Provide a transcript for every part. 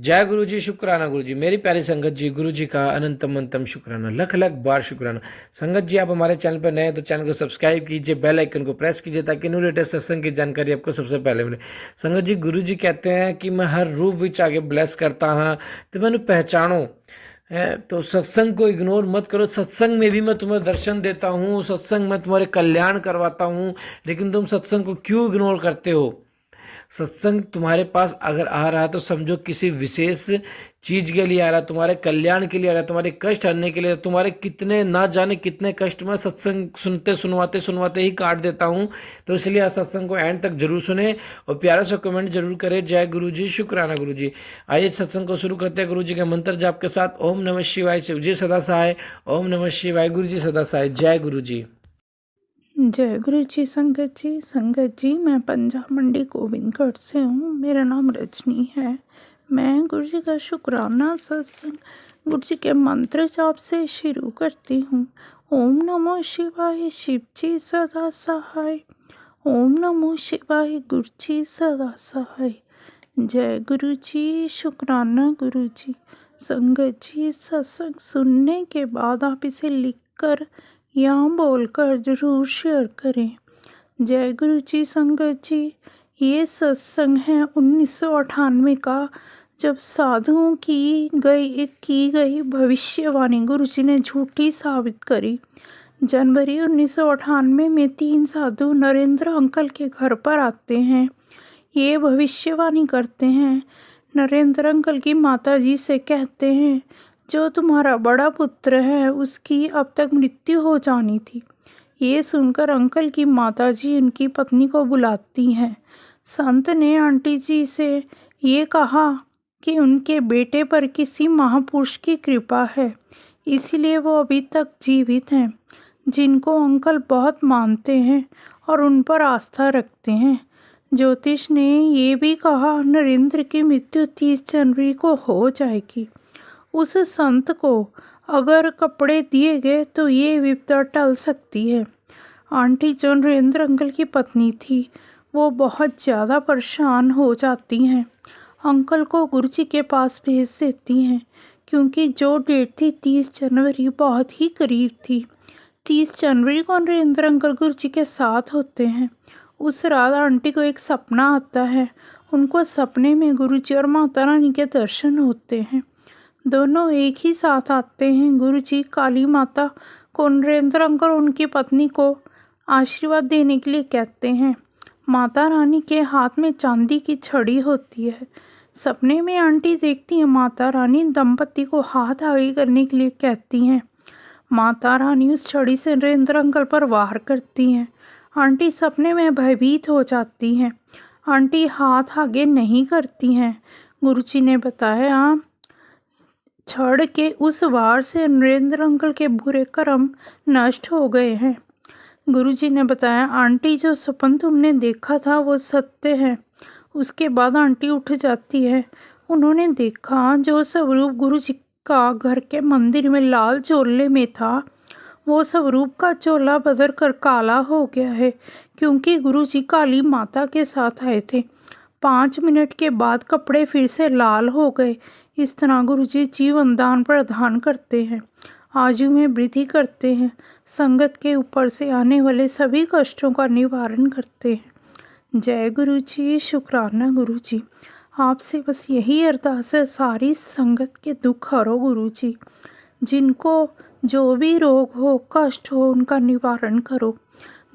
जय गुरु जी, शुक्राना गुरु जी। मेरी प्यारी संगत जी, गुरु जी का अनंतम अंतम शुक्राना, लख लख बार शुक्राना। संगत जी, आप हमारे चैनल पर नए हैं तो चैनल को सब्सक्राइब कीजिए, बेल आइकन को प्रेस कीजिए ताकि न्यू लेटेस्ट सत्संग की जानकारी आपको सबसे पहले मिले। संगत जी, गुरु जी कहते हैं कि मैं हर रूप विच आगे ब्लेस करता हाँ तो मैंने पहचानो है। तो सत्संग को इग्नोर मत करो। सत्संग में भी मैं तुम्हें दर्शन देता हूँ, सत्संग में तुम्हारे कल्याण करवाता हूँ, लेकिन तुम सत्संग को क्यों इग्नोर करते हो? सत्संग तुम्हारे पास अगर आ रहा है तो समझो किसी विशेष चीज के लिए आ रहा है, तुम्हारे कल्याण के लिए आ रहा है, तुम्हारे कष्ट हरने के लिए। तुम्हारे कितने ना जाने कितने कष्ट मैं सत्संग सुनते सुनवाते सुनवाते ही काट देता हूँ। तो इसलिए आज सत्संग को एंड तक जरूर सुने और प्यारा सा कमेंट जरूर करें। जय गुरु जी, शुक्राना गुरु जी। आइए सत्संग को शुरू करते हैं गुरु जी के मंत्र जाप के साथ। ओम नमः शिवाय, शिव जी सदा सहाय। ओम नमः शिवाय, गुरु जी सदा सहाय। जय गुरु जी। जय गुरु जी। संगत जी मैं पंजाब मंडी गोविंदगढ़ से हूँ। मेरा नाम रजनी है। मैं गुरु जी का शुक्राना सत्संग गुरु जी के मंत्र जाप से शुरू करती हूँ। ओम नमो शिवाय, शिव जी सदा सहाय। ओम नमो शिवाय, गुरु जी सदा सहाय। जय गुरु जी, शुक्राना गुरु जी। संगत जी, सत्संग सुनने के बाद आप इसे लिखकर या बोलकर जरूर शेयर करें। जय गुरु जी। संगत जी, ये सत्संग है 1998 का, जब साधुओं की गई भविष्यवाणी गुरु जी ने झूठी साबित करी। जनवरी 1998 में 3 साधु नरेंद्र अंकल के घर पर आते हैं। ये भविष्यवाणी करते हैं। नरेंद्र अंकल की माताजी से कहते हैं, जो तुम्हारा बड़ा पुत्र है उसकी अब तक मृत्यु हो जानी थी। ये सुनकर अंकल की माताजी उनकी पत्नी को बुलाती हैं। संत ने आंटी जी से ये कहा कि उनके बेटे पर किसी महापुरुष की कृपा है, इसीलिए वो अभी तक जीवित हैं, जिनको अंकल बहुत मानते हैं और उन पर आस्था रखते हैं। ज्योतिष ने ये भी कहा नरेंद्र की मृत्यु 30 जनवरी को हो जाएगी। उस संत को अगर कपड़े दिए गए तो ये विपदा टल सकती है। आंटी जो नरेंद्र अंकल की पत्नी थी, वो बहुत ज़्यादा परेशान हो जाती हैं। अंकल को गुरुजी के पास भेज देती हैं, क्योंकि जो डेट थी 30 जनवरी बहुत ही करीब थी। 30 जनवरी को नरेंद्र अंकल गुरुजी के साथ होते हैं। उस रात आंटी को एक सपना आता है। उनको सपने में गुरुजी और माता रानी के दर्शन होते हैं। दोनों एक ही साथ आते हैं। गुरुजी काली माता को नरेंद्र अंकल उनकी पत्नी को आशीर्वाद देने के लिए कहते हैं। माता रानी के हाथ में चांदी की छड़ी होती है। सपने में आंटी देखती है माता रानी दंपति को हाथ आगे करने के लिए कहती हैं। माता रानी उस छड़ी से नरेंद्र अंकल पर वार करती हैं। आंटी सपने में भयभीत हो जाती हैं। आंटी हाथ आगे नहीं करती हैं। गुरुजी ने बताया, छड़ के उस वार से नरेंद्र अंकल के बुरे कर्म नष्ट हो गए हैं। गुरुजी ने बताया, आंटी जो सपन तुमने देखा था वो सत्य है। उसके बाद आंटी उठ जाती है। उन्होंने देखा जो स्वरूप गुरुजी का घर के मंदिर में लाल चोले में था, वो स्वरूप का चोला बदल कर काला हो गया है, क्योंकि गुरुजी काली माता के साथ आए थे। 5 मिनट के बाद कपड़े फिर से लाल हो गए। इस तरह गुरुजी जीवन दान प्रदान करते हैं, आयु में वृद्धि करते हैं, संगत के ऊपर से आने वाले सभी कष्टों का निवारण करते हैं। जय गुरु जी, शुक्राना गुरु जी। आपसे बस यही अरदास है, सारी संगत के दुख हरो गुरु जी। जिनको जो भी रोग हो, कष्ट हो, उनका निवारण करो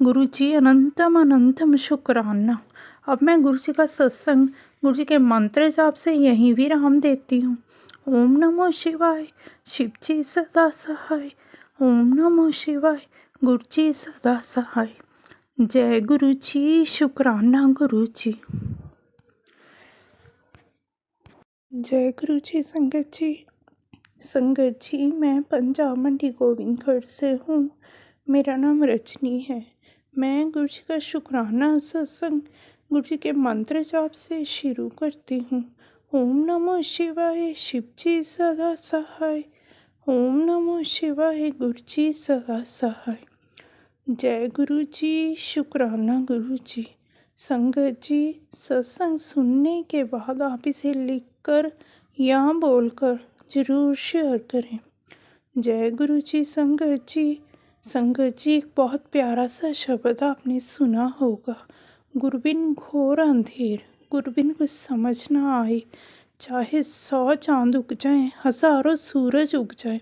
गुरु जी। अनंतम अनंतम शुक्राना। अब मैं गुरु जी का सत्संग गुरु जी के मंत्र जाप से यहीं विराम देती हूँ। ओम नमो शिवाय, शिव जी सदा सहाय। ओम नमो शिवाय, गुरु जी सदा सहाय। जय गुरु जी, शुक्राना गुरु जी। जय गुरु जी। संगत जी मैं पंजाब मंडी गोविंदगढ़ से हूँ। मेरा नाम रजनी है। मैं गुरु जी का शुक्राना सत्संग गुरु जी के मंत्र जाप से शुरू करती हूँ। ओम नमो शिवाय, शिव जी सदा सहाय। ओम नमो शिवाय, गुरु जी सदा सहाय। जय गुरु जी, शुक्राना गुरु जी। संगत जी, सत्संग सुनने के बाद आप इसे लिखकर या बोलकर ज़रूर शेयर करें। जय गुरु जी संगत जी। संगत जी, एक बहुत प्यारा सा शब्द आपने सुना होगा, गुरबिन घोर अंधेर, गुरबिन कुछ समझ ना आए, चाहे 100 चांद उग जाएं, हज़ारों सूरज उग जाए,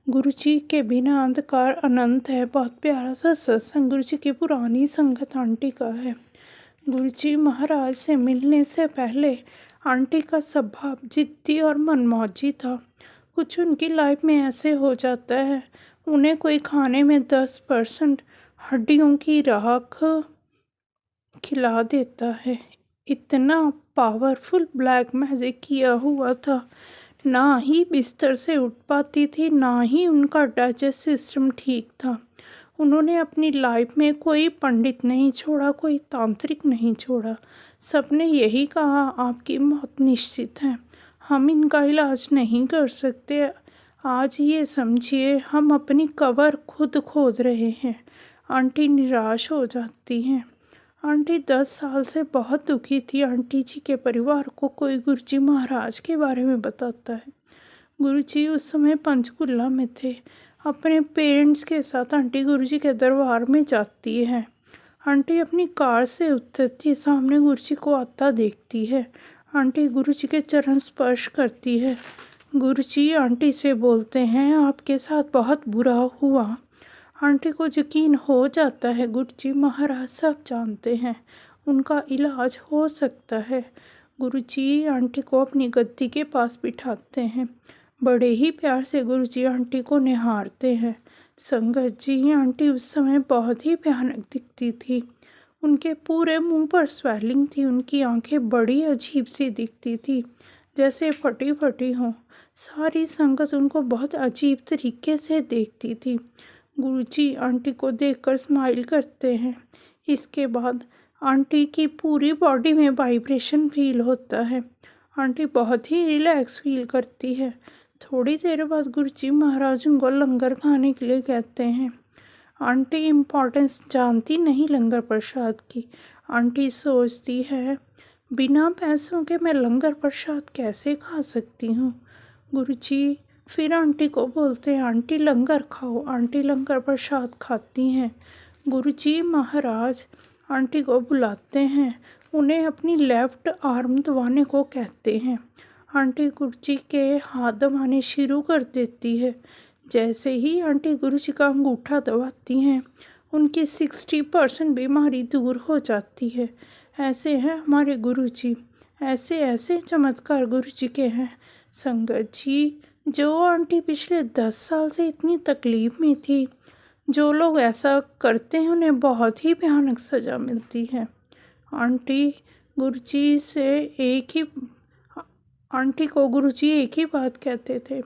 गुरु जी के बिना अंधकार अनंत है। बहुत प्यारा सा सत्संग गुरु जी की पुरानी संगत आंटी का है। गुरु जी महाराज से मिलने से पहले आंटी का स्वभाव जिद्दी और मनमौजी था। कुछ उनकी लाइफ में ऐसे हो जाता है, उन्हें कोई खाने में 10% हड्डियों की राख खिला देता है। इतना पावरफुल ब्लैक मैजिक किया हुआ था, ना ही बिस्तर से उठ पाती थी, ना ही उनका डाइजेस्ट सिस्टम ठीक था। उन्होंने अपनी लाइफ में कोई पंडित नहीं छोड़ा, कोई तांत्रिक नहीं छोड़ा। सबने यही कहा, आपकी मौत निश्चित है, हम इनका इलाज नहीं कर सकते। आज ये समझिए, हम अपनी कबर खुद खोद रहे हैं। आंटी निराश हो जाती हैं। आंटी 10 साल से बहुत दुखी थी। आंटी जी के परिवार को कोई गुरुजी महाराज के बारे में बताता है। गुरुजी उस समय पंचकुला में थे। अपने पेरेंट्स के साथ आंटी गुरुजी के दरबार में जाती है। आंटी अपनी कार से उतरती, सामने गुरुजी को आता देखती है। आंटी गुरुजी के चरण स्पर्श करती है। गुरुजी आंटी से बोलते हैं, आपके साथ बहुत बुरा हुआ। आंटी को यकीन हो जाता है, गुरुजी महाराज सब जानते हैं, उनका इलाज हो सकता है। गुरुजी आंटी को अपनी गद्दी के पास बिठाते हैं। बड़े ही प्यार से गुरुजी आंटी को निहारते हैं। संगत जी, आंटी उस समय बहुत ही भयानक दिखती थी। उनके पूरे मुंह पर स्वेलिंग थी, उनकी आंखें बड़ी अजीब सी दिखती थी, जैसे फटी फटी हों। सारी संगत उनको बहुत अजीब तरीके से देखती थी। गुरुजी आंटी को देखकर स्माइल करते हैं। इसके बाद आंटी की पूरी बॉडी में वाइब्रेशन फील होता है। आंटी बहुत ही रिलैक्स फील करती है। थोड़ी देर बाद गुरुजी महाराज उनको लंगर खाने के लिए कहते हैं। आंटी इम्पोर्टेंस जानती नहीं लंगर प्रसाद की। आंटी सोचती है, बिना पैसों के मैं लंगर प्रसाद कैसे खा सकती हूँ। गुरुजी फिर आंटी को बोलते हैं, आंटी लंगर खाओ। आंटी लंगर प्रसाद खाती हैं। गुरुजी महाराज आंटी को बुलाते हैं, उन्हें अपनी लेफ्ट आर्म दबाने को कहते हैं। आंटी गुरुजी के हाथ दबाने शुरू कर देती है। जैसे ही आंटी गुरुजी का अंगूठा दबाती हैं, उनकी 60% बीमारी दूर हो जाती है। ऐसे हैं हमारे गुरुजी, ऐसे ऐसे चमत्कार गुरुजी के हैं। संगत जी, जो आंटी पिछले 10 साल से इतनी तकलीफ़ में थी, जो लोग ऐसा करते हैं उन्हें बहुत ही भयानक सज़ा मिलती है। आंटी गुरुजी से आंटी को गुरुजी एक ही बात कहते थे,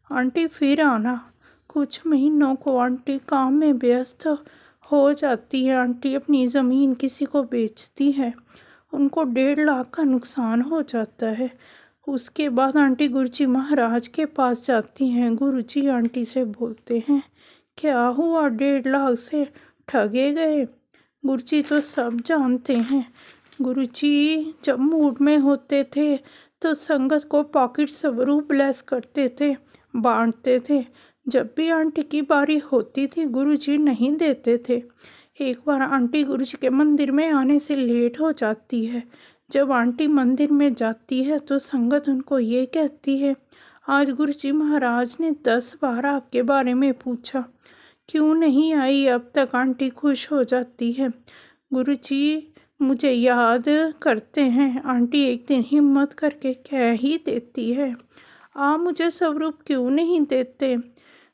आंटी फिर आना। कुछ महीनों को आंटी काम में व्यस्त हो जाती है। आंटी अपनी ज़मीन किसी को बेचती है, उनको 1.5 लाख का नुकसान हो जाता है। उसके बाद आंटी गुरुजी महाराज के पास जाती हैं। गुरुजी आंटी से बोलते हैं, क्या हुआ, 1.5 लाख से ठगे गए? गुरुजी तो सब जानते हैं। गुरुजी जब मूड में होते थे तो संगत को पॉकेट स्वरूप ब्लेस करते थे, बांटते थे। जब भी आंटी की बारी होती थी, गुरुजी नहीं देते थे। एक बार आंटी गुरुजी के मंदिर में आने से लेट हो जाती है। जब आंटी मंदिर में जाती है तो संगत उनको ये कहती है, आज गुरुजी महाराज ने 10 बार आपके बारे में पूछा, क्यों नहीं आई अब तक? आंटी खुश हो जाती है। गुरुजी मुझे याद करते हैं। आंटी एक दिन हिम्मत करके कह ही देती है, आप मुझे स्वरूप क्यों नहीं देते?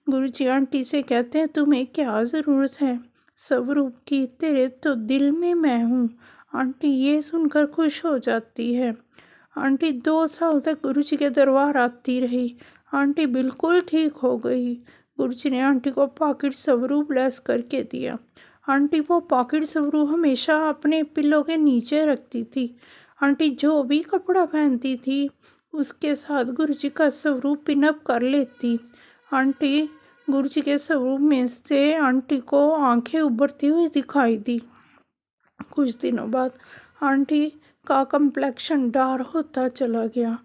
गुरुजी आंटी से कहते हैं, तुम्हें क्या ज़रूरत है स्वरूप की, तेरे तो दिल में मैं हूँ। आंटी ये सुनकर खुश हो जाती है। आंटी 2 साल तक गुरुजी के दरबार आती रही। आंटी बिल्कुल ठीक हो गई। गुरुजी ने आंटी को पॉकेट स्वरूप ब्लेस करके दिया। आंटी वो पॉकेट स्वरूप हमेशा अपने पिल्लों के नीचे रखती थी। आंटी जो भी कपड़ा पहनती थी, उसके साथ गुरुजी का स्वरूप पिनअप कर लेती। आंटी गुरुजी के स्वरूप में से आंटी को आंखें उभरती हुई दिखाई दी। कुछ दिनों बाद आंटी का कम्प्लेक्शन डार्क होता चला गया।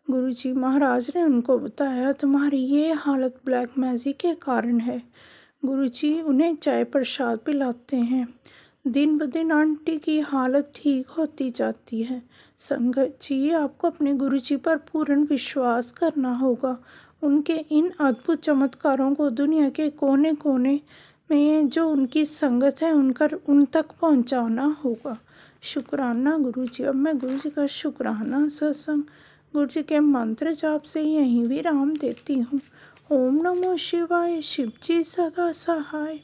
गुरुजी महाराज ने उनको बताया, तुम्हारी ये हालत ब्लैक मैजिक के कारण है। गुरुजी उन्हें चाय प्रसाद पिलाते हैं। दिन ब दिन आंटी की हालत ठीक होती जाती है। संगत जी, आपको अपने गुरुजी पर पूर्ण विश्वास करना होगा। उनके इन अद्भुत चमत्कारों को दुनिया के कोने कोने में जो उनकी संगत है उन तक पहुंचाना होगा। शुक्राना गुरुजी। अब मैं गुरुजी का शुक्राना सत्संग गुरुजी के मंत्र जाप से यहीं विराम देती हूँ। ओम नमो शिवाय, शिव जी सदा सहाय।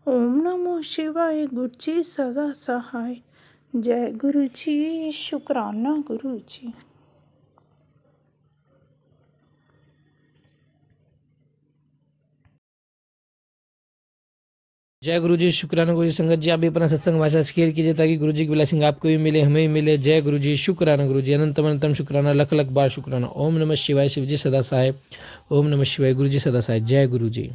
ओम नमो शिवाय, गुरु जी सदा सहाय। जय गुरु जी। शुक्राना गुरु जी। जय गुरु जी। शुक्राना गुरु जी। संगत जी, आप भी अपना सत्संग भाषा शेयर कीजिए ताकि गुरु जी की ब्लेसिंग आपको भी मिले, हमें भी मिले। जय गुरु जी। शुक्राना गुरु जी। अनंतम अनंतम शुक्राना, लख लख बार शुक्राना। ओम नमः शिवाय, शिव जी सदा सहाय। ओम नमः शिवाय, गुरु जी सदा सहाय। जय गुरु जी।